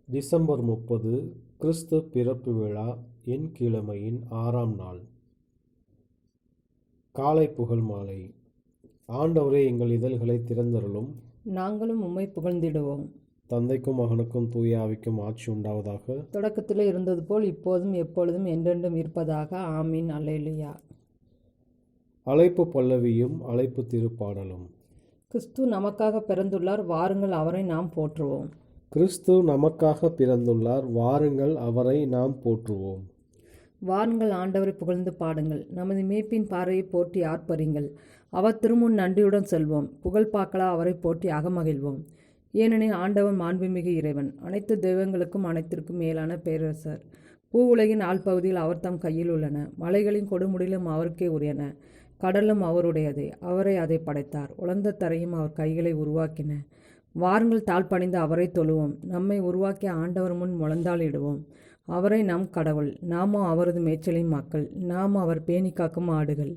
December 30 கிறிஸ்து பிறப்பு விழா என் கிழமையின் 6ஆம் நாள். காலை புகழ் மாலை. ஆண்டவரே, எங்கள் இதழ்களை திறந்தருளும், நாங்களும் உம்மை புகழ்ந்திடுவோம். தந்தைக்கும் மகனுக்கும் தூய ஆவிக்கும் ஆட்சி உண்டாவதாக. தொடக்கத்தில் இருந்தது போல் இப்போதும் எப்பொழுதும் என்றென்றும் இருப்பதாக. ஆமீன். அல்லேலூயா. அழைப்பு பல்லவியும் அழைப்பு திருப்பாடலும். கிறிஸ்து நமக்காக பிறந்துள்ளார், வாருங்கள் அவரை நாம் போற்றுவோம். கிறிஸ்து நமக்காக பிறந்துள்ளார், வாருங்கள் அவரை நாம் போற்றுவோம். வாருங்கள் ஆண்டவரை புகழ்ந்து பாடுங்கள், நமது மேய்ப்பின் பார்வையை போற்றி ஆர்ப்பரிங்கள். அவர் திருமுன் நன்றியுடன் செல்வோம், புகழ் பாக்களா அவரை போற்றி அகமகிழ்வோம். ஏனெனில் ஆண்டவன் மாண்புமிகு இறைவன், அனைத்து தெய்வங்களுக்கும் அனைத்திற்கும் மேலான பேரரசர். பூ உலகின் ஆழ்பகுதியில் அவர் தம் கையில் உள்ளன, மலைகளின் கொடுமுடியிலும் அவருக்கே உரியன. கடலும் அவருடையதே, அவரை அதை படைத்தார். உலர்ந்த தரையும் அவர் கைகளை உருவாக்கின. வாருங்கள் தாழ்பணிந்து அவரை தொழுவோம், நம்மை உருவாக்கிய ஆண்டவர் முன் முழந்தாளிடுவோம். அவரை நம் கடவுள், நாமோ அவரது மேய்ச்சலின் மக்கள், நாம் அவர் பேணி காக்கும் ஆடுகள்.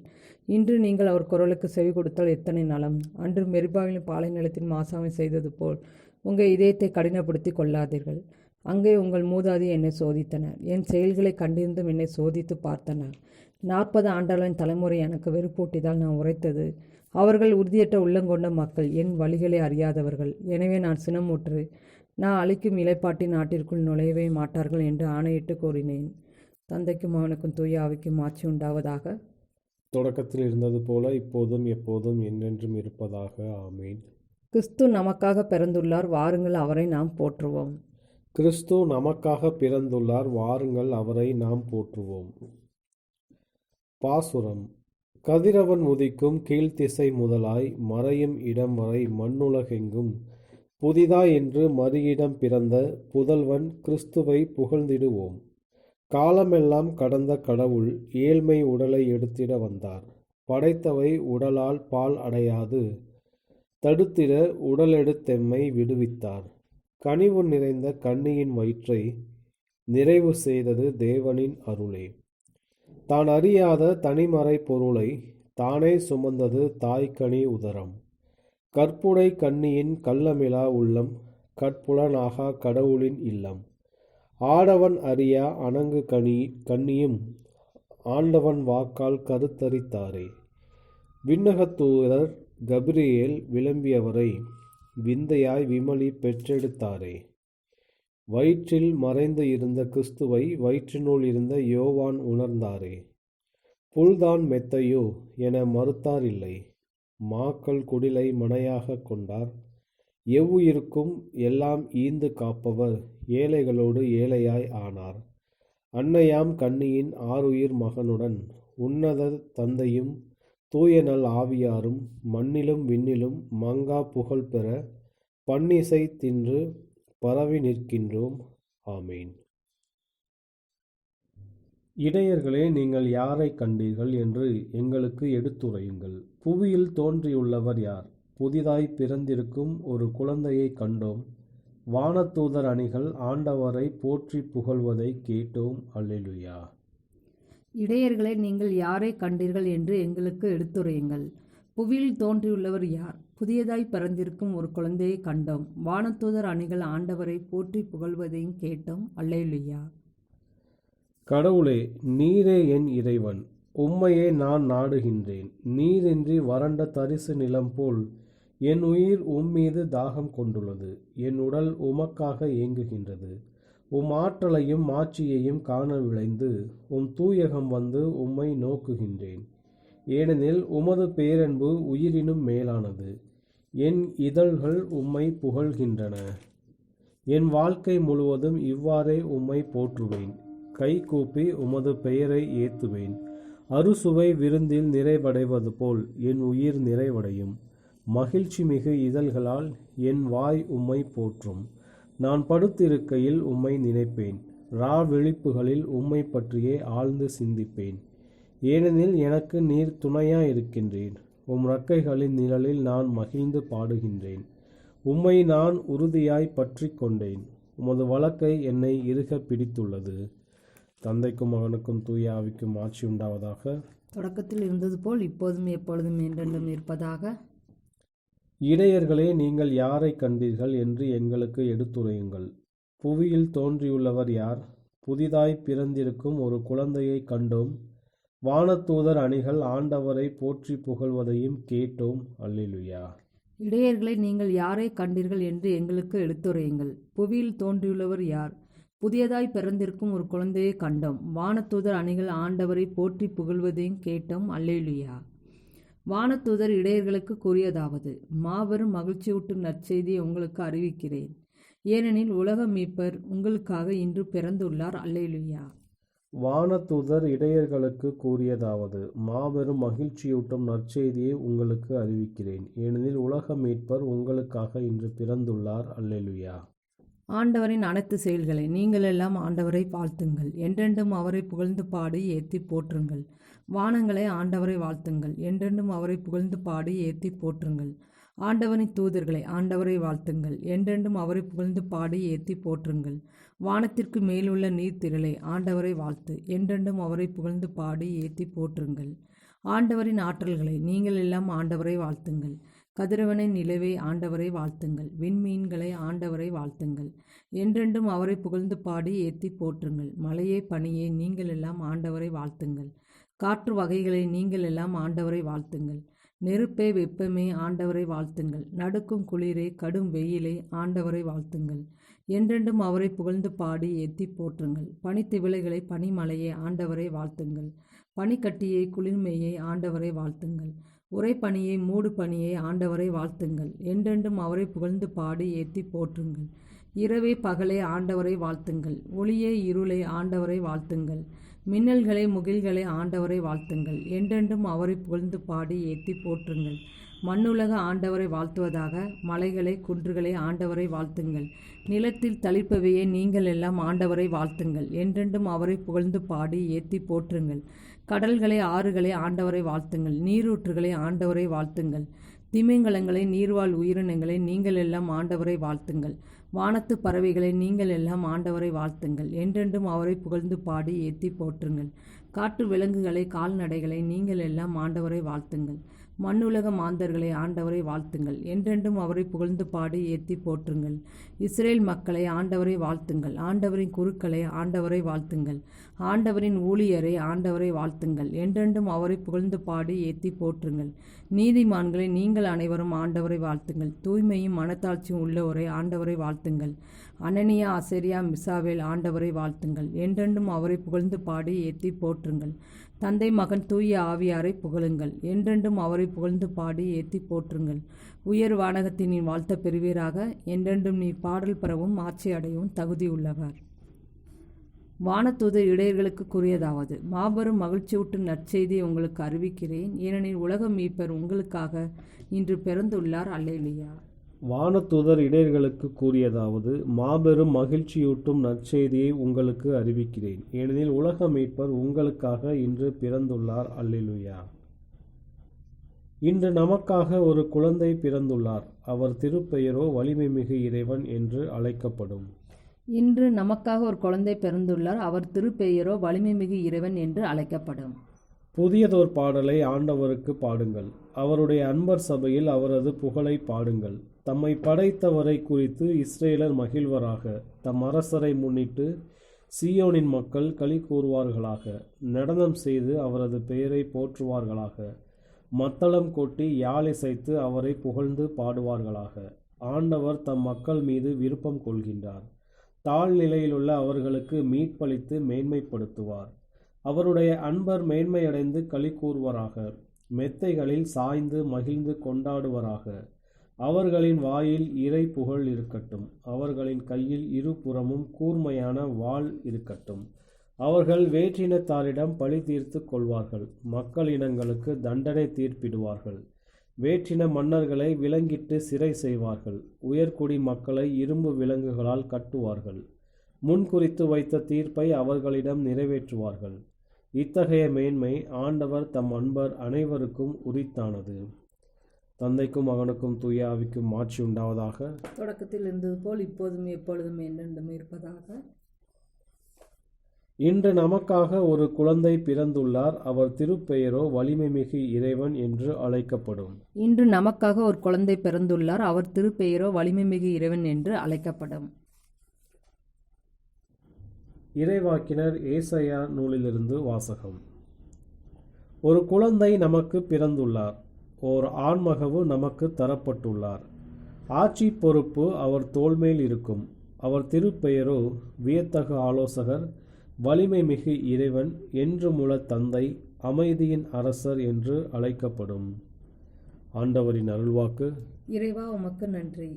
இன்று நீங்கள் அவர் குரலுக்கு செவி கொடுத்தால் எத்தனை நலம். அன்று மெரிபாவின் பாலை நிலத்தின் மாசாமை செய்தது போல் உங்கள் இதயத்தை கடினப்படுத்தி கொள்ளாதீர்கள். அங்கே உங்கள் மூதாதி என்னை சோதித்தனர், என் செயல்களை கண்டிருந்தும் என்னை சோதித்து பார்த்தனர். 40 ஆண்டுகளின் தலைமுறை எனக்கு வெறுப்பூட்டிதால் நான் உரைத்தது. அவர்கள் உறுதியற்ற உள்ளங்கொண்ட மக்கள், என் வழிகளை அறியாதவர்கள். எனவே நான் சினமுற்று, நான் அழிக்கும் இலைப்பாட்டின் நாட்டிற்குள் நுழையவே மாட்டார்கள் என்று ஆணையிட்டு கூறினேன். தந்தைக்கும் அவனுக்கும் தூய ஆவிக்கும் ஆட்சி உண்டாவதாக. தொடக்கத்தில் இருந்தது போல இப்போதும் எப்போதும் என்றென்றும் இருப்பதாக. ஆமீன். கிறிஸ்து நமக்காக பிறந்துள்ளார், வாருங்கள் அவரை நாம் போற்றுவோம். கிறிஸ்து நமக்காக பிறந்துள்ளார், வாருங்கள் அவரை நாம் போற்றுவோம். பாசுரம். கதிரவன் உதிக்கும் கீழ்த்திசை முதலாய் மறையும் இடம் வரை மண்ணுலகெங்கும் புதிதாய் என்று மறுஇடம் பிறந்த புதல்வன் கிறிஸ்துவை புகழ்ந்திடுவோம். காலமெல்லாம் கடந்த கடவுள் ஏழ்மை உடலை எடுத்திட வந்தார். படைத்தவை உடலால் பால் அடையாது தடுத்திட உடலெடுத்தெம்மை விடுவித்தார். கனிவு நிறைந்த கன்னியின் வயிற்றை நிறைவு செய்தது தேவனின் அருளே. தான் அறியாத தனிமறை பொருளை தானே சுமந்தது தாய்க்கனி உதரம். கற்புடை கன்னியின் கள்ளமிலா உள்ளம், கற்புலனாகா கடவுளின் இல்லம். ஆடவன் அறியா அணங்கு கன்னியும் ஆண்டவன் வாக்கால் கருத்தரித்தாரே. விண்ணகத்தூதர் கபிரியேல் விளம்பியவரை விந்தையாய் விமலி பெற்றெடுத்தாரே. வயிற்றில் மறைந்து இருந்த கிறிஸ்துவை வயிற்றினுள் இருந்த யோவான் உணர்ந்தாரே. புல்தான் மெத்தையோ என மறுத்தார் இல்லை. மாக்கள் குடிலை மனையாக கொண்டார். எவ்வுயிருக்கும் எல்லாம் ஈந்து காப்பவர் ஏழைகளோடு ஏழையாய் ஆனார். அன்னையாம் கன்னியின் ஆருயிர் மகனுடன் உன்னத தந்தையும் தூய நல் ஆவியாரும் மண்ணிலும் விண்ணிலும் மங்கா புகழ் பெற பன்னிசை தின்று பரவி நிற்கின்றோம். ஆமீன். இடையர்களே, நீங்கள் யாரை கண்டீர்கள் என்று எங்களுக்கு எடுத்துரையுங்கள். புவியில் தோன்றியுள்ளவர் யார்? புதிதாய் பிறந்திருக்கும் ஒரு குழந்தையை கண்டோம். வானதூதர் அணிகள் ஆண்டவரை போற்றி புகழ்வதை கேட்டோம். அல்லேலூயா. இடையர்களே, நீங்கள் யாரை கண்டீர்கள் என்று எங்களுக்கு எடுத்துரையுங்கள். புவியில் தோன்றியுள்ளவர் யார்? புதியதாய் பிறந்திருக்கும் ஒரு குழந்தையை கண்டோம். வானதூதர் அணிகள் ஆண்டவரை போற்றி புகழ்வதையும் கேட்டோம். அல்லேலூயா. கடவுளே, நீரே என் இறைவன், உம்மையே நான் நாடுகின்றேன். நீரின்றி வறண்ட தரிசு நிலம் போல் என் உயிர் உம்மீது தாகம் கொண்டுள்ளது. என் உடல் உமக்காக ஏங்குகின்றது. உம் ஆற்றலையும் ஆட்சியையும் காண விளைந்து உம் தூயகம் வந்து உம்மை நோக்குகின்றேன். ஏனெனில் உமது பேரன்பு உயிரினும் மேலானது. என் இதழ்கள் உம்மை புகழ்கின்றன. என் வாழ்க்கை முழுவதும் இவ்வாறே உம்மை போற்றுவேன். கை கூப்பி உமது பெயரை ஏத்துவேன். அறுசுவை விருந்தில் நிறைவடைவது போல் என் உயிர் நிறைவடையும். மகிழ்ச்சி மிகு இதழ்களால் என் வாய் உம்மை போற்றும். நான் படுத்திருக்கையில் உம்மை நினைப்பேன். விழிப்புகளில் உம்மை பற்றியே ஆழ்ந்து சிந்திப்பேன். ஏனெனில் எனக்கு நீர் துணையாயிருக்கின்றேன். உம் இறக்கைகளின் நிழலில் நான் மகிழ்ந்து பாடுகின்றேன். உம்மை நான் உறுதியாய் பற்றி கொண்டேன். உமது வழக்கை என்னை இறுக பிடித்துள்ளது. தந்தைக்கும் மகனுக்கும் தூய ஆவிக்கும் ஆட்சி உண்டாவதாக. தொடக்கத்தில் இருந்தது போல் இப்போதும் எப்பொழுதும் என்றென்றும் இருப்பதாக. இடையர்களே, நீங்கள் யாரை கண்டீர்கள் என்று எங்களுக்கு எடுத்துரையுங்கள். புவியில் தோன்றியுள்ளவர் யார்? புதிதாய் பிறந்திருக்கும் ஒரு குழந்தையை கண்டோம். வானதூதர் அணிகள் ஆண்டவரை போற்றி புகழ்வதையும் கேட்டோம். அல்லேலூயா. இடையர்களை நீங்கள் யாரை கண்டீர்கள் என்று எங்களுக்கு எடுத்துரையுங்கள். புவியில் தோன்றியுள்ளவர் யார்? புதியதாய் பிறந்திருக்கும் ஒரு குழந்தையை கண்டோம். வானதூதர் அணிகள் ஆண்டவரை போற்றி புகழ்வதையும் கேட்டோம். அல்லேலூயா. வானதூதர் இடையர்களுக்கு கூறியதாவது: மாபெரும் மகிழ்ச்சியூட்டும் நற்செய்தியை உங்களுக்கு அறிவிக்கிறேன். ஏனெனில் உலக மீட்பர் உங்களுக்காக இன்று பிறந்துள்ளார். அல்லேலூயா. வானதூதர் இடையர்களுக்கு கூறியதாவது: மாபெரும் மகிழ்ச்சியூட்டும் நற்செய்தியை உங்களுக்கு அறிவிக்கிறேன். ஏனெனில் உலக மீட்பர் உங்களுக்காக இன்று பிறந்துள்ளார். அல்லேலூயா. ஆண்டவரின் அனைத்து செயல்களை நீங்கள் எல்லாம் ஆண்டவரை வாழ்த்துங்கள். என்றென்றும் அவரை புகழ்ந்து பாடி ஏத்தி போற்றுங்கள். வானங்களை ஆண்டவரை வாழ்த்துங்கள். என்றென்றும் அவரை புகழ்ந்து பாடி ஏத்தி போற்றுங்கள். ஆண்டவரின் தூதர்களை ஆண்டவரை வாழ்த்துங்கள். என்றென்றும் அவரை புகழ்ந்து பாடி ஏத்தி போற்றுங்கள். வானத்திற்கு மேலுள்ள நீர்த்திரளை ஆண்டவரை வாழ்த்து. என்றென்றும் அவரை புகழ்ந்து பாடி ஏத்தி போற்றுங்கள். ஆண்டவரின் ஆற்றல்களை நீங்கள் எல்லாம் ஆண்டவரை வாழ்த்துங்கள். கதிரவனை நிலவை ஆண்டவரை வாழ்த்துங்கள். விண்மீன்களை ஆண்டவரை வாழ்த்துங்கள். என்றென்றும் அவரை புகழ்ந்து பாடி ஏத்தி போற்றுங்கள். மலையே பனியே நீங்கள் எல்லாம் ஆண்டவரை வாழ்த்துங்கள். காற்று வகைகளை நீங்கள் எல்லாம் ஆண்டவரை வாழ்த்துங்கள். நெருப்பே வெப்பமே ஆண்டவரை வாழ்த்துங்கள். நடுக்கும் குளிரே கடும் வெயிலே ஆண்டவரை வாழ்த்துங்கள். என்றென்றும் அவரை புகழ்ந்து பாடி ஏத்தி போற்றுங்கள். பனித்திவிலைகளை பனிமலையே ஆண்டவரை வாழ்த்துங்கள். பனிக்கட்டியை குளிர்மையை ஆண்டவரை வாழ்த்துங்கள். உறைபனியை மூடு பனியை ஆண்டவரை வாழ்த்துங்கள். என்றென்றும் அவரை புகழ்ந்து பாடி ஏத்தி போற்றுங்கள். இரவே பகலே ஆண்டவரை வாழ்த்துங்கள். ஒளியே இருளை ஆண்டவரை வாழ்த்துங்கள். மின்னல்களை முகில்களை ஆண்டவரை வாழ்த்துங்கள். என்றென்றும் அவரை புகழ்ந்து பாடி ஏத்தி போற்றுங்கள். மண்ணுலக ஆண்டவரை வாழ்த்துவதாக. மலைகளை குன்றுகளை ஆண்டவரை வாழ்த்துங்கள். நிலத்தில் தளிர்ப்பவையே நீங்கள் எல்லாம் ஆண்டவரை வாழ்த்துங்கள். என்றென்றும் அவரை புகழ்ந்து பாடி ஏத்தி போற்றுங்கள். கடல்களை ஆறுகளை ஆண்டவரை வாழ்த்துங்கள். நீரூற்றுகளை ஆண்டவரை வாழ்த்துங்கள். திமிங்கலங்களை நீர்வாழ் உயிரினங்களை நீங்கள் எல்லாம் ஆண்டவரை வாழ்த்துங்கள். வானத்து பறவைகளை நீங்கள் எல்லாம் ஆண்டவரை வாழ்த்துங்கள். என்றென்றும் அவரை புகழ்ந்து பாடி ஏத்தி போற்றுங்கள். காட்டு விலங்குகளை கால்நடைகளை நீங்கள் எல்லாம் ஆண்டவரை வாழ்த்துங்கள். மண்ணுலக மாந்தர்களை ஆண்டவரை வாழ்த்துங்கள். என்றென்றும் அவரை புகழ்ந்து பாடி ஏத்தி போற்றுங்கள். இஸ்ரேல் மக்களை ஆண்டவரை வாழ்த்துங்கள். ஆண்டவரின் குருக்களை ஆண்டவரை வாழ்த்துங்கள். ஆண்டவரின் ஊழியரை ஆண்டவரை வாழ்த்துங்கள். என்றென்றும் அவரை புகழ்ந்து பாடி ஏத்தி போற்றுங்கள். நீதிமான்களை நீங்கள் அனைவரும் ஆண்டவரை வாழ்த்துங்கள். தூய்மையும் மனத்தாட்சியும் உள்ளவரை ஆண்டவரை வாழ்த்துங்கள். அனனியா அசரியா மிசாவேல் ஆண்டவரை வாழ்த்துங்கள். என்றென்றும் அவரை புகழ்ந்து பாடி ஏத்தி போற்றுங்கள். தந்தை மகன் தூய ஆவியாரை புகழுங்கள். என்றென்றும் அவரை புகழ்ந்து பாடி ஏத்தி போற்றுங்கள். உயர் வானகத்தின் நீ வாழ்த்த பெறுவீராக. என்றென்றும் நீ பாடல் பெறவும் ஆட்சி அடையவும் தகுதியுள்ளவர். வானதூதர் இடையர்களுக்கு கூறியதாவது: மாபெரும் மகிழ்ச்சியூட்டும் நற்செய்தியை உங்களுக்கு அறிவிக்கிறேன். ஏனெனில் உலக மீட்பர் உங்களுக்காக இன்று பிறந்துள்ளார். அல்லேலூயா. வானதூதர் இடையர்களுக்கு கூறியதாவது: மாபெரும் மகிழ்ச்சியூட்டும் நற்செய்தியை உங்களுக்கு அறிவிக்கிறேன். ஏனெனில் உலக மீட்பர் உங்களுக்காக இன்று பிறந்துள்ளார். அல்லேலூயா. இன்று நமக்காக ஒரு குழந்தை பிறந்துள்ளார். அவர் திருப்பெயரோ வலிமைமிகு இறைவன் என்று அழைக்கப்படும். இன்று நமக்காக ஒரு குழந்தை பிறந்துள்ளார். அவர் திருப்பெயரோ வலிமைமிகு இறைவன் என்று அழைக்கப்படும். புதியதோர் பாடலை ஆண்டவருக்கு பாடுங்கள். அவருடைய அன்பர் சபையில் அவரது புகழை பாடுங்கள். தம்மை படைத்தவரை குறித்து இஸ்ரேலர் மகிழ்வராக. தம் அரசரை முன்னிட்டு சீயோனின் மக்கள் களி கூறுவார்களாக. நடனம் செய்து அவரது பெயரை போற்றுவார்களாக. மத்தளம் கொட்டி யாழிசைத்து அவரை புகழ்ந்து பாடுவார்களாக. ஆண்டவர் தம் மக்கள் மீது விருப்பம் கொள்கின்றார். தாழ்நிலையிலுள்ள அவர்களுக்கு மீட்பளித்து மேன்மைப்படுத்துவார். அவருடைய அன்பர் மேன்மையடைந்து களி கூறுவராக. மெத்தைகளில் சாய்ந்து மகிழ்ந்து கொண்டாடுவராக. அவர்களின் வாயில் இறை புகழ் இருக்கட்டும். அவர்களின் கையில் இருபுறமும் கூர்மையான வாள் இருக்கட்டும். அவர்கள் வேற்றினத்தாரிடம் பழி தீர்த்து கொள்வார்கள். மக்களினங்களுக்கு தண்டனை தீர்ப்பிடுவார்கள். வேற்றின மன்னர்களை விலங்கிட்டு சிறை செய்வார்கள். உயர்குடி மக்களை இரும்பு விலங்குகளால் கட்டுவார்கள். முன்குறித்து வைத்த தீர்ப்பை அவர்களிடம் நிறைவேற்றுவார்கள். இத்தகைய மேன்மை ஆண்டவர் தம் அன்பர் அனைவருக்கும் உரித்தானது. தந்தைக்கும் மகனுக்கும் தூய ஆவிக்கும் மாட்சி உண்டாவதாக. தொடக்கத்தில் இருந்தது போல் இப்போதும் எப்பொழுதும் என்றென்றும் இருப்பதாக. இன்று நமக்காக ஒரு குழந்தை பிறந்துள்ளார். அவர் திருப்பெயரோ வலிமைமிகு இறைவன் என்று அழைக்கப்படும். இன்று நமக்காக ஒரு குழந்தை பிறந்துள்ளார். அவர் திருப்பெயரோ வலிமைமிகு இறைவன் என்று அழைக்கப்படும். இறைவாக்கினர் ஏசாயா நூலிலிருந்து வாசகம். ஒரு குழந்தை நமக்கு பிறந்துள்ளார், ஓர் ஆண்மகவு நமக்கு தரப்பட்டுள்ளார். ஆட்சி பொறுப்பு அவர் தோள்மேல் இருக்கும். அவர் திருப்பெயரோ வியத்தகு ஆலோசகர், வலிமை மிகு இறைவன், என்றுமுள்ள தந்தை, அமைதியின் அரசர் என்று அழைக்கப்படும். ஆண்டவரின் அருள்வாக்கு. இறைவா உமக்கு நன்றி.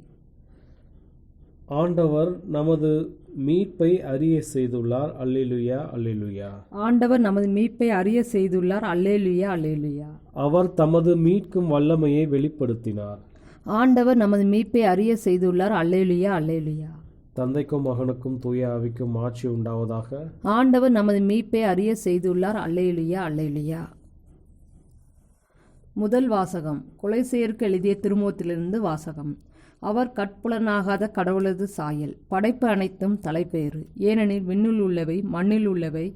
ஆண்டவர் நமது மீட்பை அறிய செய்துள்ளார். அல்லேலூயா, அல்லேலூயா. ஆண்டவர் நமது மீட்பை அறிய செய்துள்ளார். அல்லேலூயா, அல்லேலூயா. அவர் தமது மீட்கும் வல்லமையை வெளிப்படுத்தினார். ஆண்டவர் நமது மீட்பை அறிய செய்துள்ளார். அல்லேலூயா, அல்லேலூயா. தந்தைக்கும் மகனுக்கும் தூய ஆவிக்கும் ஆட்சி உண்டாவதாக. ஆண்டவர் நமது மீட்பை அறிய செய்துள்ளார். அல்லேலூயா, அல்லேலூயா. முதல் வாசகம். குலைசேயருக்கு எழுதிய திருமுகத்திலிருந்து வாசகம். அவர் கட்புலனாகாத கடவுளது சாயல், படைப்பு அனைத்தும் தலைப்பேறு. ஏனெனில் விண்ணில் உள்ளவை மண்ணில் உள்ளவை,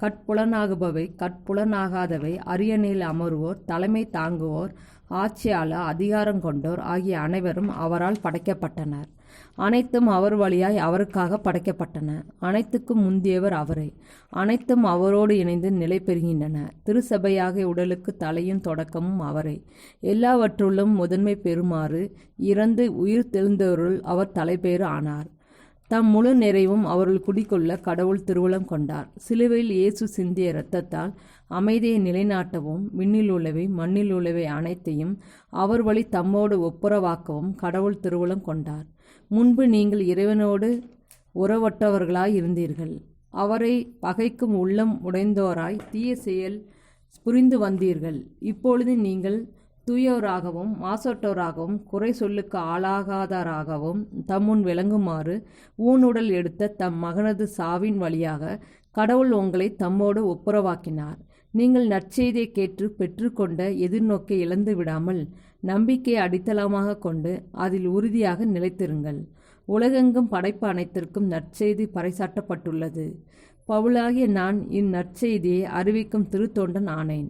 கட்புலனாகுபவை கட்புலனாகாதவை, அரியணையில் அமர்வோர், தலைமை தாங்குவோர், ஆட்சியாளர், அதிகாரம் கொண்டோர் ஆகிய அனைவரும் அவரால் படைக்கப்பட்டனர். அனைத்தும் அவர் வழியாய் அவருக்காக படைக்கப்பட்டன. அனைத்துக்கும் முந்தியவர் அவரே. அனைத்தும் அவரோடு இணைந்து நிலை பெறுகின்றன. திருச்சபையாக உடலுக்கு தலையும் தொடக்கமும் அவரே. எல்லாவற்றுள்ளும் முதன்மை பெறுமாறு இறந்து உயிர் தெழுந்தவருள் அவர் தலைப்பேறு ஆனார். தம் முழு நிறைவும் அவர்கள் குடிக்கொள்ள கடவுள் திருவுளம் கொண்டார். சிலுவையில் இயேசு சிந்திய இரத்தத்தால் அமைதியை நிலைநாட்டவும், விண்ணில் உள்ளவை மண்ணில் உள்ளவை அனைத்தையும் அவர் வழி தம்மோடு ஒப்புரவாக்கவும் கடவுள் திருவுளம் கொண்டார். முன்பு நீங்கள் இறைவனோடு உறவற்றவர்களாய் இருந்தீர்கள். அவரை பகைக்கும் உள்ளம் உடைந்தோராய் தீய செயல் புரிந்து வந்தீர்கள். இப்பொழுது நீங்கள் தூயோராகவும் மாசற்றோராகவும் குறை சொல்லுக்கு ஆளாகாதாராகவும் தம்முன் விளங்குமாறு ஊனுடல் எடுத்த தம் மகனது சாவின் வழியாக கடவுள் உங்களை தம்மோடு ஒப்புரவாக்கினார். நீங்கள் நற்செய்தியை கேட்டு பெற்றுக்கொண்ட எதிர்நோக்கை இழந்து விடாமல் நம்பிக்கையை அடித்தளமாக கொண்டு அதில் உறுதியாக நிலைத்திருங்கள். உலகெங்கும் படைப்பு அனைத்திற்கும் நற்செய்தி பறைசாற்றப்பட்டுள்ளது. பவுலாகிய நான் இந்நற்செய்தியை அறிவிக்கும் திருத்தொண்டன் ஆனேன்.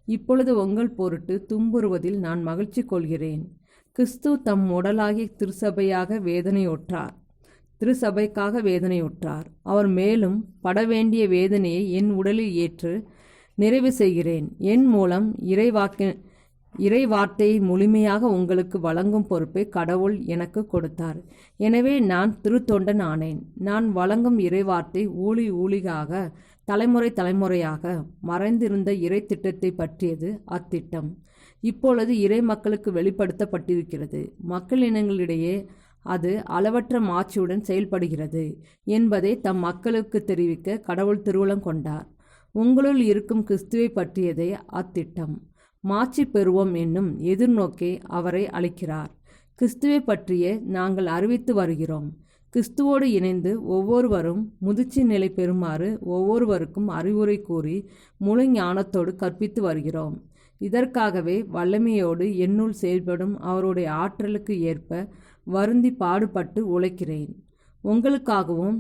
இப்பொழுது உங்கள் பொருட்டு துன்புறுவதில் நான் மகிழ்ச்சி கொள்கிறேன். கிறிஸ்து தம் உடலாகிய திருசபைக்காக வேதனையுற்றார். அவர் மேலும் பட வேண்டிய வேதனையை என் உடலில் ஏற்று நிறைவு செய்கிறேன். என் மூலம் இறைவார்த்தையை முழுமையாக உங்களுக்கு வழங்கும் பொறுப்பை கடவுள் எனக்கு கொடுத்தார். எனவே நான் திருத்தொண்டன் ஆனேன். நான் வழங்கும் இறைவார்த்தை ஊழியாக தலைமுறையாக மறைந்திருந்த இறை திட்டத்தை பற்றியது. அத்திட்டம் இப்பொழுது இறை மக்களுக்கு வெளிப்படுத்தப்பட்டிருக்கிறது. மக்கள் இனங்களிடையே அது அளவற்ற மாட்சியுடன் செயல்படுகிறது என்பதை தம் மக்களுக்கு தெரிவிக்க கடவுள் திருவுளம் கொண்டார். உங்களுள் இருக்கும் கிறிஸ்துவை பற்றியதே அத்திட்டம். மாட்சி பெறுவோம் என்னும் எதிர்நோக்கே அவரை அளிக்கிறார். கிறிஸ்துவை பற்றிய நாங்கள் அறிவித்து வருகிறோம். கிறிஸ்துவோடு இணைந்து ஒவ்வொருவரும் முதிர்ச்சி நிலை பெறுமாறு ஒவ்வொருவருக்கும் அறிவுரை கூறி முழு ஞானத்தோடு கற்பித்து வருகிறோம். இதற்காகவே வல்லமையோடு என்னுள் செயல்படும் அவருடைய ஆற்றலுக்கு ஏற்ப வருந்தி பாடுபட்டு உழைக்கிறேன். உங்களுக்காகவும்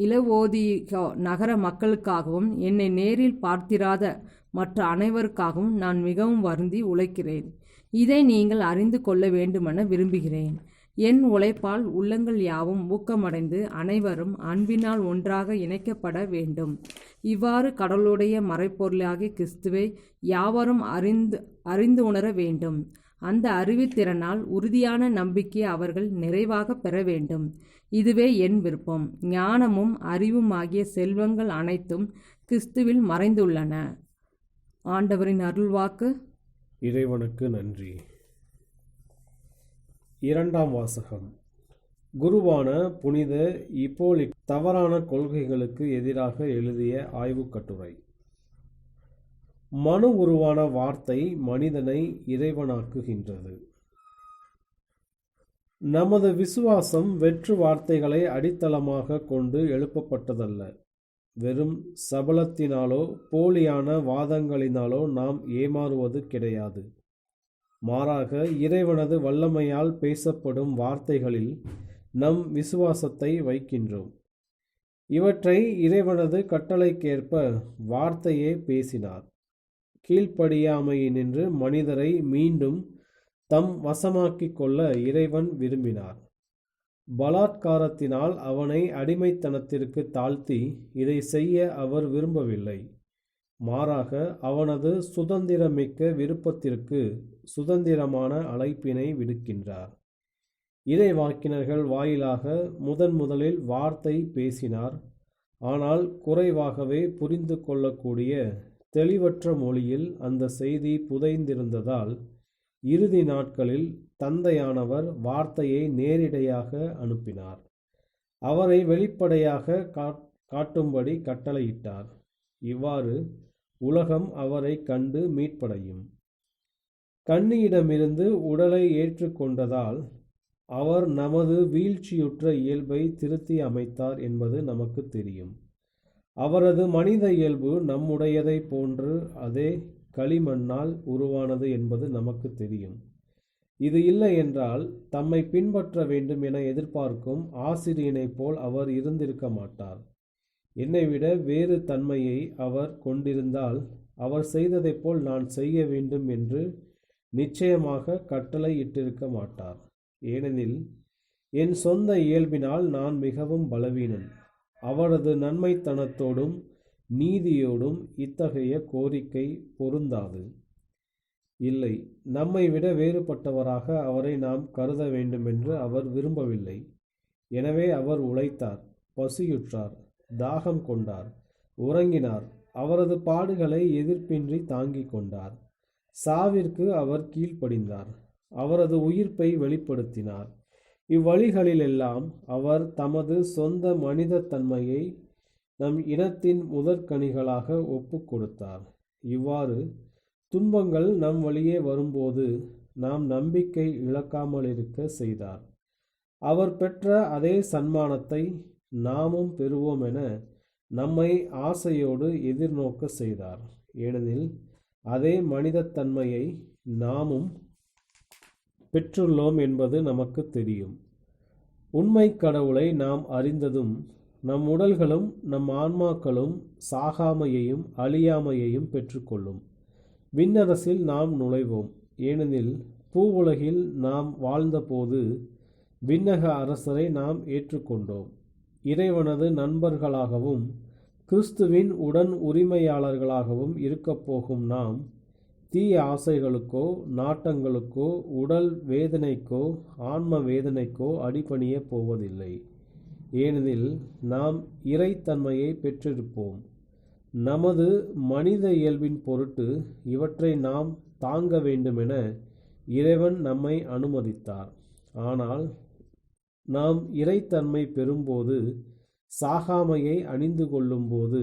இலவோதியா நகர மக்களுக்காகவும் என்னை நேரில் பார்த்திராத மற்ற அனைவருக்காகவும் நான் மிகவும் வருந்தி உழைக்கிறேன். இதை நீங்கள் அறிந்து கொள்ள வேண்டுமென விரும்புகிறேன். என் உழைப்பால் உள்ளங்கள் யாவும் ஊக்கமடைந்து அனைவரும் அன்பினால் ஒன்றாக இணைக்கப்பட வேண்டும். இவ்வாறு கடவுளுடைய மறைப்பொருளாகிய கிறிஸ்துவை யாவரும் அறிந்து உணர வேண்டும். அந்த அறிவுத்திறனால் உறுதியான நம்பிக்கையை அவர்கள் நிறைவாக பெற வேண்டும். இதுவே என் விருப்பம். ஞானமும் அறிவும் ஆகிய செல்வங்கள் அனைத்தும் கிறிஸ்துவில் மறைந்துள்ளன. ஆண்டவரின் அருள்வாக்கு. இறைவனுக்கு நன்றி. இரண்டாம் வாசகம். குருவான புனித இப்போலிட் தவறான கொள்கைகளுக்கு எதிராக எழுதிய ஆய்வுக் கட்டுரை. மனு உருவான வார்த்தை மனிதனை இறைவனாக்குகின்றது. நமது விசுவாசம் வெற்று வார்த்தைகளை அடித்தளமாக கொண்டு எழுப்பப்பட்டதல்ல. வெறும் சபலத்தினாலோ போலியான வாதங்களினாலோ நாம் ஏமாறுவது கிடையாது. மாறாக இறைவனது வல்லமையால் பேசப்படும் வார்த்தைகளில் நம் விசுவாசத்தை வைக்கின்றோம். இவற்றை இறைவனது கட்டளைக்கேற்ப வார்த்தையே பேசினார். கீழ்ப்படியாமையினின்று மனிதரை மீண்டும் தம் வசமாக்கிக் கொள்ள இறைவன் விரும்பினார். பலாத்காரத்தினால் அவனை அடிமைத்தனத்திற்கு தாழ்த்தி இதை செய்ய அவர் விரும்பவில்லை. மாறாக அவனது சுதந்திரமிக்க விருப்பத்திற்கு சுதந்திரமான அழைப்பினை விடுக்கின்றார். இறைவாக்கினர்கள் வாயிலாக முதலில் வார்த்தை பேசினார். ஆனால் குறைவாகவே புரிந்து கொள்ளக்கூடிய தெளிவற்ற மொழியில் அந்த செய்தி புதைந்திருந்ததால் இறுதி நாட்களில் தந்தையானவர் வார்த்தையை நேரிடையாக அனுப்பினார். அவரை வெளிப்படையாக காட்டும்படி கட்டளையிட்டார். இவ்வாறு உலகம் அவரை கண்டு மீட்படையும். கன்னியிடமிருந்து உடலை ஏற்றுக்கொண்டதால் அவர் நமது வீழ்ச்சியுற்ற இயல்பை திருத்தி அமைத்தார் என்பது நமக்கு தெரியும். அவரது மனித இயல்பு நம்முடையதை போன்று அதே களிமண்ணால் உருவானது என்பது நமக்கு தெரியும். இது இல்லை என்றால் தம்மை பின்பற்ற வேண்டும் என எதிர்பார்க்கும் ஆசிரியனைப் போல் அவர் இருந்திருக்க மாட்டார். என்னை விட வேறு தன்மையை அவர் கொண்டிருந்தால் அவர் செய்ததைப் போல் நான் செய்ய வேண்டும் என்று நிச்சயமாக கட்டளை இட்டிருக்க மாட்டார். ஏனெனில் என் சொந்த இயல்பினால் நான் மிகவும் பலவீனன். அவரது நன்மைத்தனத்தோடும் நீதியோடும் இத்தகைய கோரிக்கை பொருந்தாது. இல்லை, நம்மை விட வேறுபட்டவராக அவரை நாம் கருத வேண்டுமென்று அவர் விரும்பவில்லை. எனவே அவர் உழைத்தார், பசியுற்றார், தாகம் கொண்டார், உறங்கினார். அவரது பாடுகளை எதிர்ப்பின்றி தாங்கிக் கொண்டார். சாவிற்கு அவர் கீழ்ப்படிந்தார். அவரது உயிர்ப்பை வெளிப்படுத்தினார். இவ்வழிகளிலெல்லாம் அவர் தமது சொந்த மனித தன்மையை நம் இனத்தின் முதற்கனிகளாக ஒப்பு கொடுத்தார். இவ்வாறு துன்பங்கள் நம் வழியே வரும்போது நாம் நம்பிக்கை இழக்காமலிருக்க செய்தார். அவர் பெற்ற அதே சன்மானத்தை நாமும் பெறுவோம் என நம்மை ஆசையோடு எதிர்நோக்க செய்தார். ஏனெனில் அதே மனிதத்தன்மையை நாமும் பெற்றுள்ளோம் என்பது நமக்கு தெரியும். உண்மை கடவுளை நாம் அறிந்ததும் நம் உடல்களும் நம் ஆன்மாக்களும் சாகாமையையும் அழியாமையையும் பெற்றுக்கொள்ளும். விண்ணரசில் நாம் நுழைவோம். ஏனெனில் பூவுலகில் நாம் வாழ்ந்தபோது விண்ணக அரசரை நாம் ஏற்றுக்கொண்டோம். இறைவனது நண்பர்களாகவும் கிறிஸ்துவின் உடன் உரிமையாளர்களாகவும் இருக்கப்போகும் நாம் தீய ஆசைகளுக்கோ நாட்டங்களுக்கோ உடல் வேதனைக்கோ ஆன்ம வேதனைக்கோ அடிபணிய போவதில்லை. ஏனெனில் நாம் இறைத்தன்மையை பெற்றிருப்போம். நமது மனித இயல்பின் பொருட்டு இவற்றை நாம் தாங்க வேண்டுமென இறைவன் நம்மை அனுமதித்தார். ஆனால் நாம் இறைத்தன்மை பெறும்போது, சாகாமையை அணிந்து கொள்ளும்போது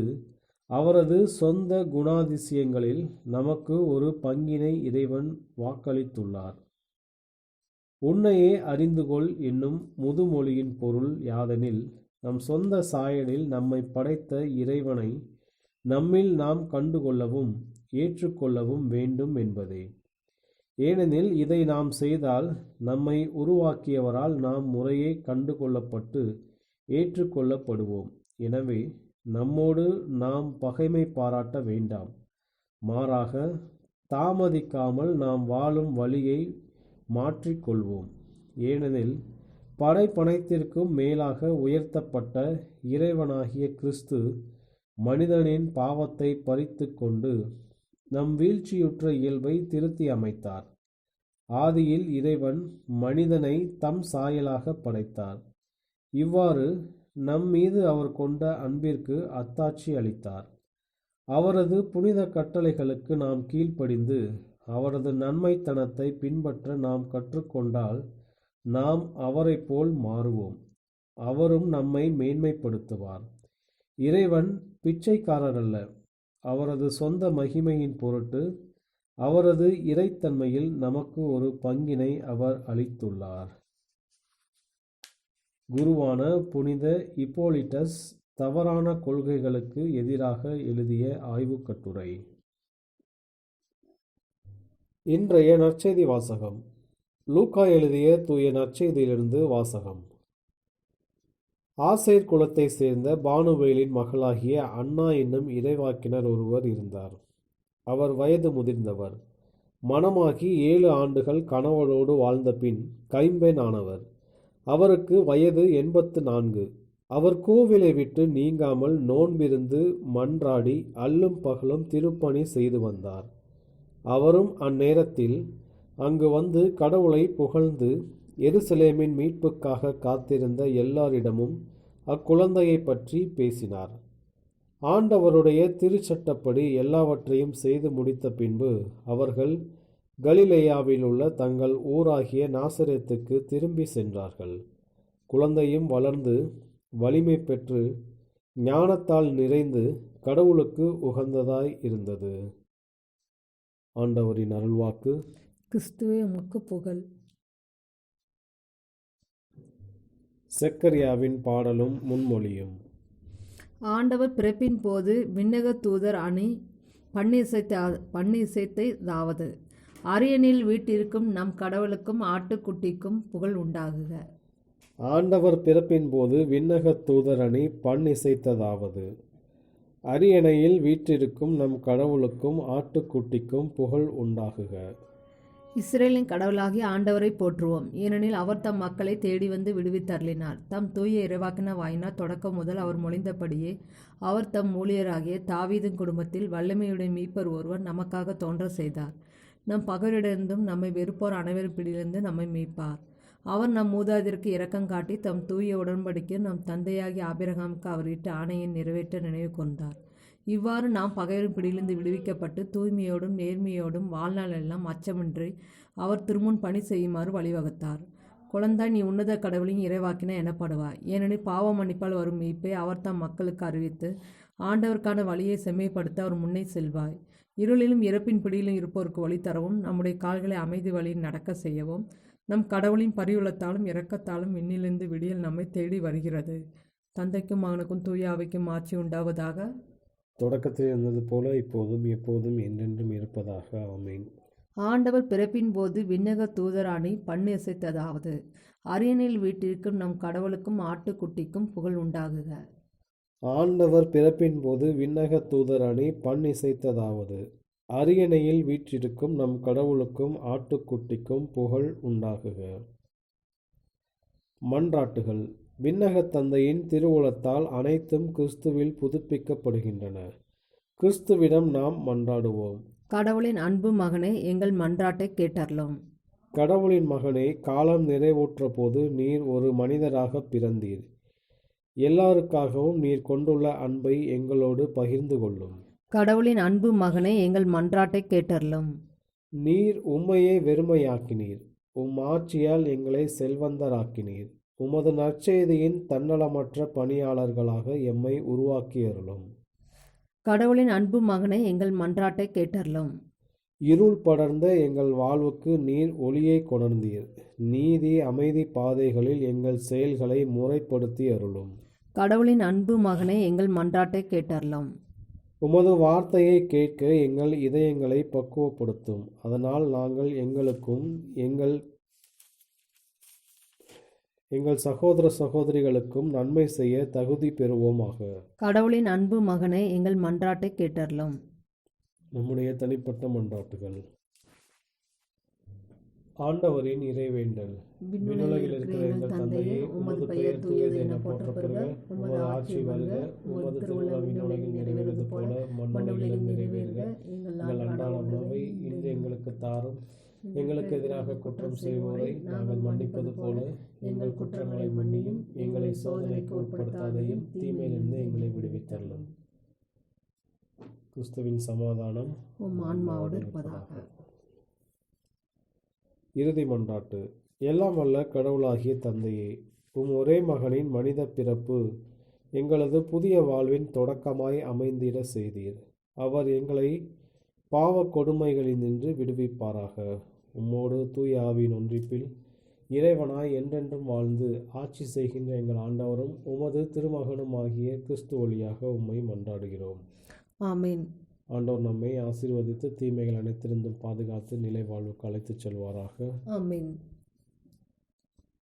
அவரது சொந்த குணாதிசயங்களில் நமக்கு ஒரு பங்கினை இறைவன் வாக்களித்துள்ளார். உன்னையே அறிந்துகொள் என்னும் முதுமொழியின் பொருள் யாதெனில், நம் சொந்த சாயலில் நம்மை படைத்த இறைவனை நம்மில் நாம் கண்டுகொள்ளவும் ஏற்றுக்கொள்ளவும் வேண்டும் என்பதே. ஏனெனில் இதை நாம் செய்தால் நம்மை உருவாக்கியவரால் நாம் முறையே கண்டுகொள்ளப்பட்டு ஏற்றுக்கொள்ளப்படுவோம். எனவே நம்மோடு நாம் பகைமை பாராட்ட வேண்டாம். மாறாக தாமதிக்காமல் நாம் வாழும் வழியை மாற்றிக்கொள்வோம். ஏனெனில் படைப்பனைத்திற்கும் மேலாக உயர்த்தப்பட்ட இறைவனாகிய கிறிஸ்து மனிதனின் பாவத்தை பறித்து கொண்டு நம் வீழ்ச்சியுற்ற இயல்பை திருத்தி அமைத்தார். ஆதியில் இறைவன் மனிதனை தம் சாயலாக படைத்தார். இவ்வாறு நம் மீது அவர் கொண்ட அன்பிற்கு அத்தாட்சி அளித்தார். அவரது புனித கட்டளைகளுக்கு நாம் கீழ்ப்படிந்து அவரது நன்மைத்தனத்தை பின்பற்ற நாம் கற்றுக்கொண்டால் நாம் அவரை போல் மாறுவோம். அவரும் நம்மை மேன்மைப்படுத்துவார். இறைவன் பிச்சைக்காரர் அல்ல. அவரது சொந்த மகிமையின் பொருட்டு அவரது இறைத்தன்மையில் நமக்கு ஒரு பங்கினை அவர் அளித்துள்ளார். குருவான புனித இப்போலிட்டஸ் தவறான கொள்கைகளுக்கு எதிராக எழுதிய ஆய்வுக் கட்டுரை. இன்றைய நற்செய்தி வாசகம். லூக்கா எழுதிய தூய நற்செய்தியிலிருந்து வாசகம். ஆசேர் குலத்தை சேர்ந்த பானுவேலின் மகளாகிய அன்னா என்னும் இறைவாக்கினர் ஒருவர் இருந்தார். அவர் வயது முதிர்ந்தவர். மணமாகி 7 ஆண்டுகள் கணவரோடு வாழ்ந்த பின் கைம்பெண் ஆனவர். அவருக்கு வயது 84. அவர் கோவிலை விட்டு நீங்காமல் நோன்பிருந்து மன்றாடி அல்லும் பகலும் திருப்பணி செய்து வந்தார். அவரும் அந்நேரத்தில் அங்கு வந்து கடவுளை புகழ்ந்து எருசலேமின் மீட்புக்காக காத்திருந்த எல்லாரிடமும் அக்குழந்தையை பற்றி பேசினார். ஆண்டவருடைய திருச்சட்டப்படி எல்லாவற்றையும் செய்து முடித்த பின்பு அவர்கள் கலிலேயாவில் உள்ள தங்கள் ஊராகிய நாசரேத்துக்கு திரும்பி சென்றார்கள். குழந்தையும் வளர்ந்து வலிமை பெற்று ஞானத்தால் நிறைந்து கடவுளுக்கு உகந்ததாய் இருந்தது. ஆண்டவரின் அருள்வாக்கு. கிறிஸ்துவே உமக்கு புகழ். செக்கரியாவின் பாடலும் முன்மொழியும். ஆண்டவர் பிறப்பின் போது விண்ணக தூதர் அணி பண்ணிசைத்ததாவது, அரியணையில் வீட்டிற்கும் நம் கடவுளுக்கும் ஆட்டுக்குட்டிக்கும் புகழ் உண்டாகுக. ஆண்டவர் பிறப்பின் போது விண்ணக தூதர் அணி பண்ணிசைத்ததாவது, அரியணையில் வீற்றிருக்கும் நம் கடவுளுக்கும் ஆட்டுக்குட்டிக்கும் புகழ் உண்டாகுக. இஸ்ரேலின் கடவுளாகிய ஆண்டவரை போற்றுவோம், ஏனெனில் அவர் தம் மக்களை தேடி வந்து விடுவித்தருளினார். தம் தூய இறைவாக்கின வாயினார் தொடக்கம் முதல் அவர் மொழிந்தபடியே அவர் தம் ஊழியராகிய தாவீதின் குடும்பத்தில் வல்லமையுடைய மீட்பர் ஒருவர் நமக்காக தோன்ற செய்தார். நம் பகைவரிடமிருந்தும் நம்மை வெறுப்போர் அனைவரும் பிடியிலிருந்து நம்மை மீட்பார். அவர் நம் மூதாதையருக்கு இரக்கம் காட்டி தம் தூய உடன்படிக்கை நம் தந்தையாகிய ஆபிரகாமுக்கு அவர் இட்ட ஆணையை நிறைவேற்ற நினைவு கொண்டார். இவ்வாறு நாம் பகைவரின் பிடியிலிருந்து விடுவிக்கப்பட்டு தூய்மையோடும் நேர்மையோடும் வாழ்நாள் எல்லாம் அச்சமின்றி அவர் திருமுன் பணி செய்யுமாறு வழிவகுத்தார். குழந்தாய், நீ உன்னத கடவுளின் இறைவாக்கின எனப்படுவாய், ஏனெனில் பாவ மன்னிப்பால் வரும் மீட்பை அவர் தம் மக்களுக்கு அறிவித்து ஆண்டவருக்கான வழியை செம்மைப்படுத்த அவர் முன்னே செல்வாய். இருளிலும் இறப்பின் பிடியிலும் இருப்போருக்கு வழி தரவும் நம்முடைய கால்களை அமைதி வழியில் நடக்க செய்யவும் நம் கடவுளின் பரிவுள்ளத்தாலும் இரக்கத்தாலும் விண்ணிலிருந்து விடியல் நம்மை தேடி வருகிறது. தந்தைக்கும் மகனுக்கும் தூய ஆவிக்கும் ஆட்சி உண்டாவதாக. தொடக்கத்தில் இருந்தது போல இப்போதும் எப்போதும் என்றென்றும் இருப்பதாக. ஆமீன். ஆண்டவர் பிறப்பின் போது விண்ணக தூதராணி பண்ணிசைத்ததாவது, அரியணையில் வீட்டிற்கும் நம் கடவுளுக்கும் ஆட்டுக்குட்டிக்கும் புகழ் உண்டாகுக. ஆண்டவர் பிறப்பின் போது விண்ணக தூதர் அணி பண்ணிசைத்ததாவது, அரியணையில் வீற்றிருக்கும் நம் கடவுளுக்கும் ஆட்டுக்குட்டிக்கும் புகழ் உண்டாகுக. மன்றாட்டுகள். விண்ணகத் தந்தையின் திருவுளத்தால் அனைத்தும் கிறிஸ்துவில் புதுப்பிக்கப்படுகின்றன. கிறிஸ்துவிடம் நாம் மன்றாடுவோம். கடவுளின் அன்பு மகனே, எங்கள் மன்றாட்டை கேட்டருளும். கடவுளின் மகனே, காலம் நிறைவுற்ற போது நீர் ஒரு மனிதராக பிறந்தீர். எல்லாருக்காகவும் நீர் கொண்டுள்ள அன்பை எங்களோடு பகிர்ந்து கொள்ளும். கடவுளின் அன்பு மகனே, எங்கள் மன்றாட்டை கேட்டருளும். நீர் உம்மையே வெறுமையாக்கினீர், ஆட்சியால் எங்களை செல்வந்தராக்கினீர். உமது நற்செய்தியின் தன்னலமற்ற பணியாளர்களாக எம்மை உருவாக்கியருளும். கடவுளின் அன்பு மகனே, எங்கள் மன்றாட்டை கேட்டருளும். இருள் படர்ந்த எங்கள் வாழ்வுக்கு நீர் ஒளியை கொணர்ந்தீர். நீதி அமைதி பாதைகளில் எங்கள் செயல்களை முறைப்படுத்தி அருளும். கடவுளின் அன்பு மகனே, எங்கள் மன்றாட்டை கேட்டருளும். உமது வார்த்தையை கேட்க எங்கள் இதயங்களை பக்குவப்படுத்தும். அதனால் நாங்கள் எங்களுக்கும் எங்கள் சகோதர சகோதரிகளுக்கும் நன்மை செய்ய தகுதி பெறுவோமாக. கடவுளின் அன்பு மகனே, எங்கள் மன்றாட்டை கேட்டருளும். நம்முடைய தனிப்பட்ட மன்றாட்டுகள். ஆண்டவரின் இறைவேண்டல். விண்ணுலகில் இருக்கிற எங்கள் தந்தையே, உமது பெயர் தூயது என போற்றப்படுக. உமது ஆட்சி வருக. உமது திருவுளம் விண்ணுலகில் நிறைவேறுவது போல மண்ணுலகிலும் நிறைவேறுக. எங்கள் அன்றாட உணவை இன்று எங்களுக்கு தாரும். எங்களுக்கு எதிராக குற்றம் செய்வோரை நாங்கள் மன்னிப்பது போல எங்கள் குற்றங்களை மன்னியும். எங்களை சோதனைக்கு உட்படுத்தாதையும் தீமையிலிருந்து எங்களை விடுவித்தருளும். கிறிஸ்துவின் சமாதானம் உம் ஆன்மாவோடு இருப்பதாக. இறுதி மன்றாட்டு. எல்லாம் வல்ல கடவுளாகிய தந்தையே, உம் ஒரே மகனின் மனித பிறப்பு எங்களது புதிய வாழ்வின் தொடக்கமாய் அமைந்திட செய்தீர். அவர் எங்களை பாவ கொடுமைகளினின்று விடுவிப்பாராக. உம்மோடு தூய ஆவியின் ஒன்றிப்பில் இறைவனாய் என்றென்றும் வாழ்ந்து ஆட்சி செய்கின்ற எங்கள் ஆண்டவரும் உமது திருமகனும் ஆகிய கிறிஸ்து வழியாக உம்மை மன்றாடுகிறோம். ஆமீன். ஆண்டவர் நம்மை ஆசீர்வதித்து தீமைகள் அனைத்திருந்தும் பாதுகாத்து நிலை வாழ்வுக்கு அழைத்துச் செல்வாராக. ஆமீன்.